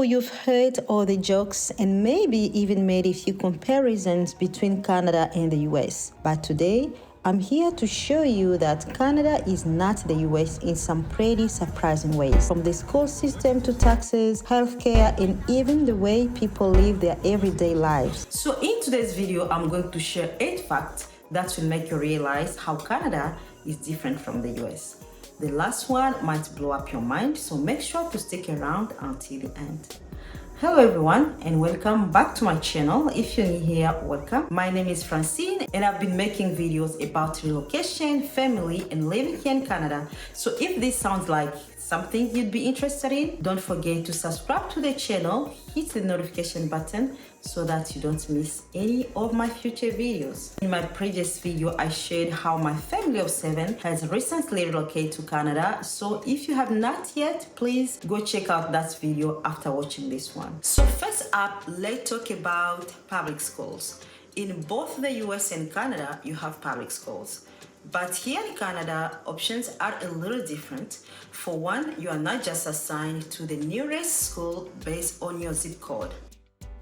You've heard all the jokes and maybe even made a few comparisons between Canada and the US. But today, I'm here to show you that Canada is not the US in some pretty surprising ways. From the school system to taxes, healthcare, and even the way people live their everyday lives. So in today's video, I'm going to share 8 facts that will make you realize how Canada is different from the US. The last one might blow up your mind, so make sure to stick around until the end. Hello everyone and welcome back to my channel. If you're new here, welcome. My name is Francine and I've been making videos about relocation, family and living here in Canada. So if this sounds like something you'd be interested in, don't forget to subscribe to the channel, hit the notification button so that you don't miss any of my future videos. In my previous video, I shared how my family of 7 has recently relocated to Canada. So if you have not yet, please go check out that video after watching this one. So first up, let's talk about public schools. In both the US and Canada, you have public schools. But here in Canada, options are a little different. For one, you are not just assigned to the nearest school based on your zip code.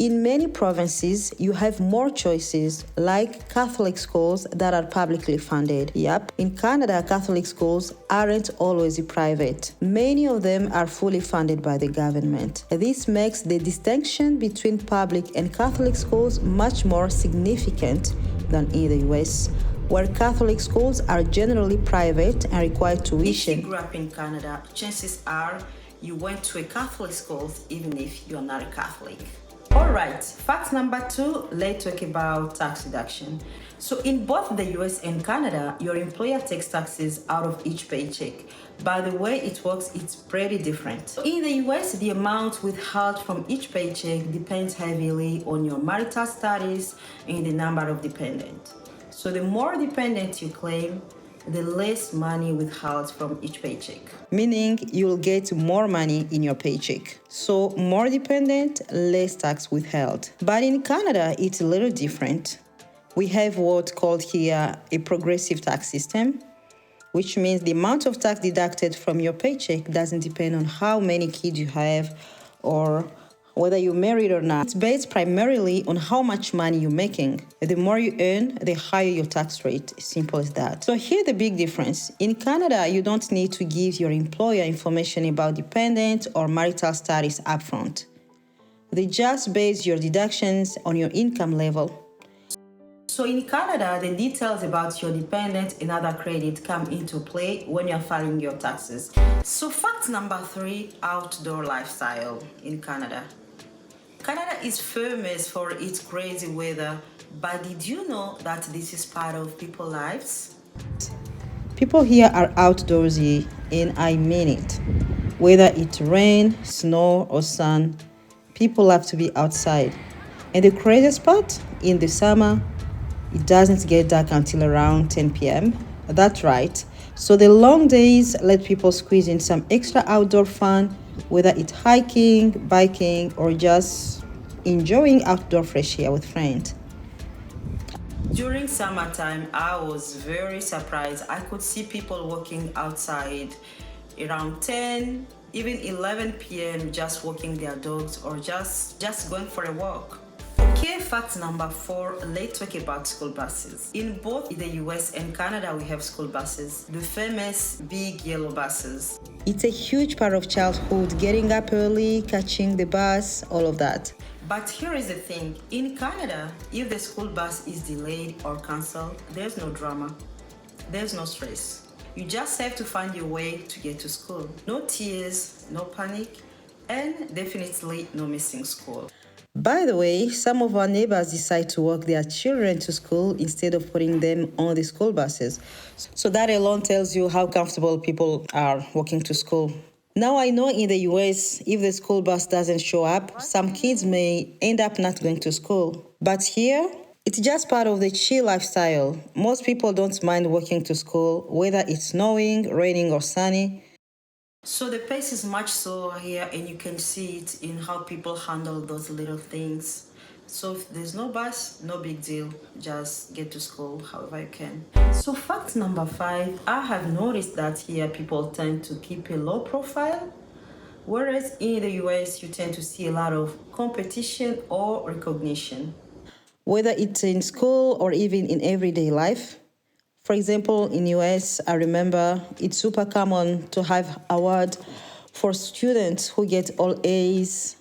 In many provinces, you have more choices, like Catholic schools that are publicly funded. Yep, in Canada, Catholic schools aren't always private. Many of them are fully funded by the government. This makes the distinction between public and Catholic schools much more significant than in the US, where Catholic schools are generally private and require tuition. If you grew up in Canada, chances are you went to a Catholic school even if you're not a Catholic. Alright, fact number 2, let's talk about tax deduction. So in both the US and Canada, your employer takes taxes out of each paycheck. By the way it works, it's pretty different. In the US, the amount withheld from each paycheck depends heavily on your marital status and the number of dependents. So the more dependents you claim, the less money withheld from each paycheck. Meaning you'll get more money in your paycheck. So more dependent, less tax withheld. But in Canada, it's a little different. We have what's called here a progressive tax system, which means the amount of tax deducted from your paycheck doesn't depend on how many kids you have or whether you're married or not. It's based primarily on how much money you're making. The more you earn, the higher your tax rate. Simple as that. So here's the big difference. In Canada, you don't need to give your employer information about dependent or marital status upfront. They just base your deductions on your income level. So in Canada, the details about your dependent and other credit come into play when you're filing your taxes. So fact number 3, outdoor lifestyle in Canada. Canada is famous for its crazy weather, but did you know that this is part of people's lives? People here are outdoorsy, and I mean it. Whether it's rain, snow, or sun, people love to be outside. And the craziest part, in the summer, it doesn't get dark until around 10 p.m. That's right. So the long days let people squeeze in some extra outdoor fun, whether it's hiking, biking, or just enjoying outdoor fresh air with friends. During summertime, I was very surprised. I could see people walking outside around 10, even 11 p.m. just walking their dogs or just going for a walk. Okay, fact number 4, let's talk about school buses. In both the US and Canada, we have school buses, the famous big yellow buses. It's a huge part of childhood, getting up early, catching the bus, all of that. But here is the thing, in Canada, if the school bus is delayed or cancelled, there's no drama, there's no stress. You just have to find your way to get to school. No tears, no panic, and definitely no missing school. By the way, some of our neighbors decide to walk their children to school instead of putting them on the school buses. So that alone tells you how comfortable people are walking to school. Now I know in the US, if the school bus doesn't show up, some kids may end up not going to school. But here, it's just part of the chill lifestyle. Most people don't mind walking to school, whether it's snowing, raining, or sunny. So the pace is much slower here and you can see it in how people handle those little things. So if there's no bus, no big deal. Just get to school however you can. So fact number 5, I have noticed that here people tend to keep a low profile. Whereas in the US, you tend to see a lot of competition or recognition. Whether it's in school or even in everyday life. For example, in US, I remember it's super common to have award for students who get all A's,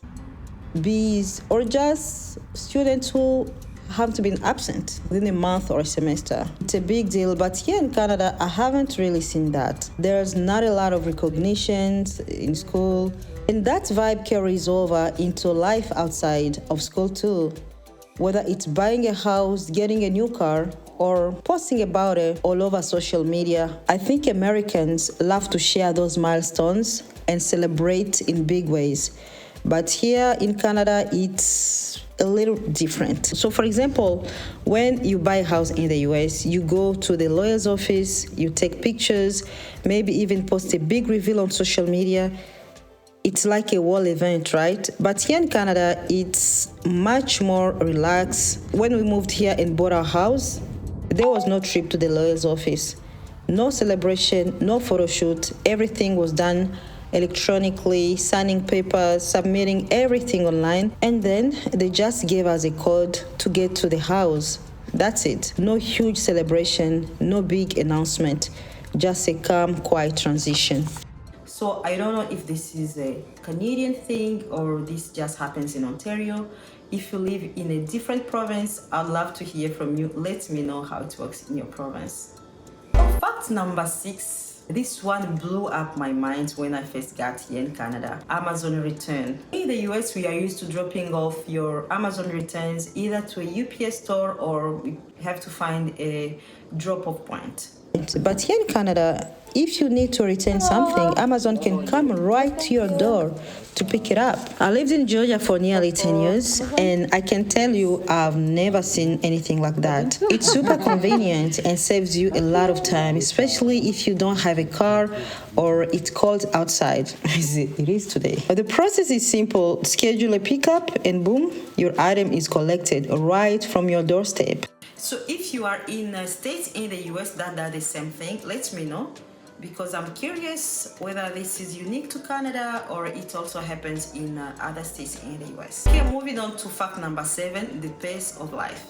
B's, or just students who haven't been absent within a month or a semester. It's a big deal, but here in Canada, I haven't really seen that. There's not a lot of recognitions in school, and that vibe carries over into life outside of school too. Whether it's buying a house, getting a new car, or posting about it all over social media, I think Americans love to share those milestones and celebrate in big ways. But here in Canada, it's a little different. So, for example, when you buy a house in the US, you go to the lawyer's office, you take pictures, maybe even post a big reveal on social media. It's like a whole event, right? But here in Canada, it's much more relaxed. When we moved here and bought our house, there was no trip to the lawyer's office, no celebration, no photo shoot. Everything was done electronically, signing papers, submitting everything online, and then they just gave us a code to get to the house. That's it. No huge celebration, no big announcement, just a calm, quiet transition. So I don't know if this is a Canadian thing or this just happens in Ontario. If you live in a different province, I'd love to hear from you. Let me know how it works in your province. Fact number 6. This one blew up my mind when I first got here in Canada. Amazon return. In the US, we are used to dropping off your Amazon returns either to a UPS store or we have to find a drop-off point. But here in Canada, if you need to return something, Amazon can come right to your door to pick it up. I lived in Georgia for nearly 10 years, and I can tell you I've never seen anything like that. It's super convenient and saves you a lot of time, especially if you don't have a car or it's cold outside, as it is today. But the process is simple. Schedule a pickup and boom, your item is collected right from your doorstep. So if you are in states in the US that does the same thing, let me know because I'm curious whether this is unique to Canada or it also happens in other states in the US. Okay, moving on to fact number 7, the pace of life.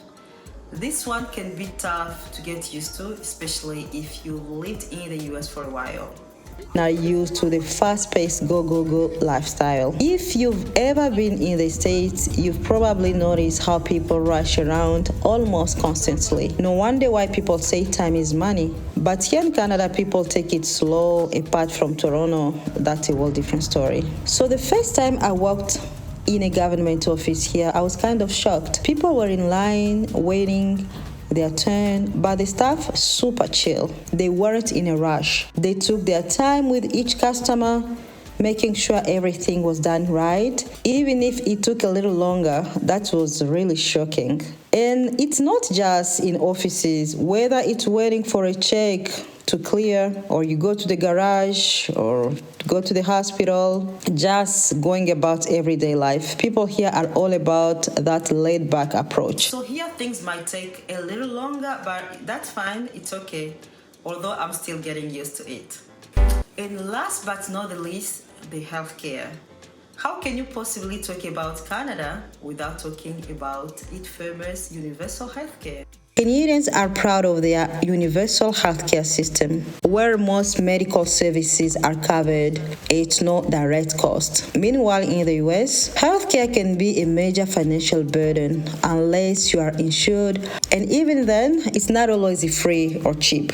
This one can be tough to get used to, especially if you lived in the US for a while. Are used to the fast-paced go lifestyle. If you've ever been in the States, you've probably noticed how people rush around almost constantly. No wonder why people say time is money. But here in Canada, people take it slow. Apart from Toronto, that's a whole different story. So the first time I walked in a government office here, I was kind of shocked. People were in line, waiting their turn, but the staff super chill. They weren't in a rush. They took their time with each customer, making sure everything was done right. Even if it took a little longer, that was really shocking. And it's not just in offices, whether it's waiting for a check to clear, or you go to the garage, or go to the hospital, just going about everyday life. People here are all about that laid-back approach. So here things might take a little longer, but that's fine, it's okay. Although I'm still getting used to it. And last but not the least, the healthcare. How can you possibly talk about Canada without talking about its famous universal healthcare? Canadians are proud of their universal healthcare system, where most medical services are covered at no direct cost. Meanwhile, in the US, healthcare can be a major financial burden unless you are insured, and even then, it's not always free or cheap.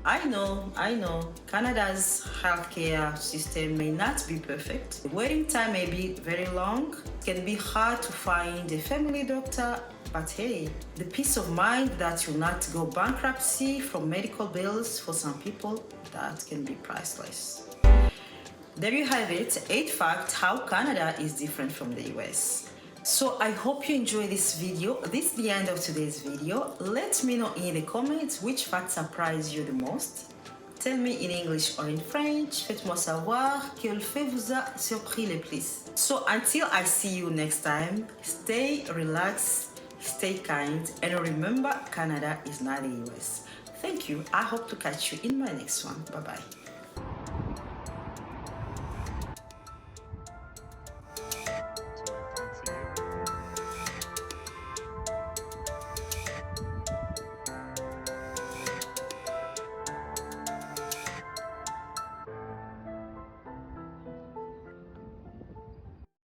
I know. Canada's healthcare system may not be perfect. The waiting time may be very long. It can be hard to find a family doctor, but hey, the peace of mind that you'll not go bankruptcy from medical bills for some people, that can be priceless. There you have it, 8 facts how Canada is different from the US. So I hope you enjoyed this video. This is the end of today's video. Let me know in the comments which fact surprised you the most. Tell me in English or in French. Faites-moi savoir quel fait vous a surpris le plus. So until I see you next time, stay relaxed, stay kind, and remember Canada is not the US. Thank you. I hope to catch you in my next one. Bye-bye.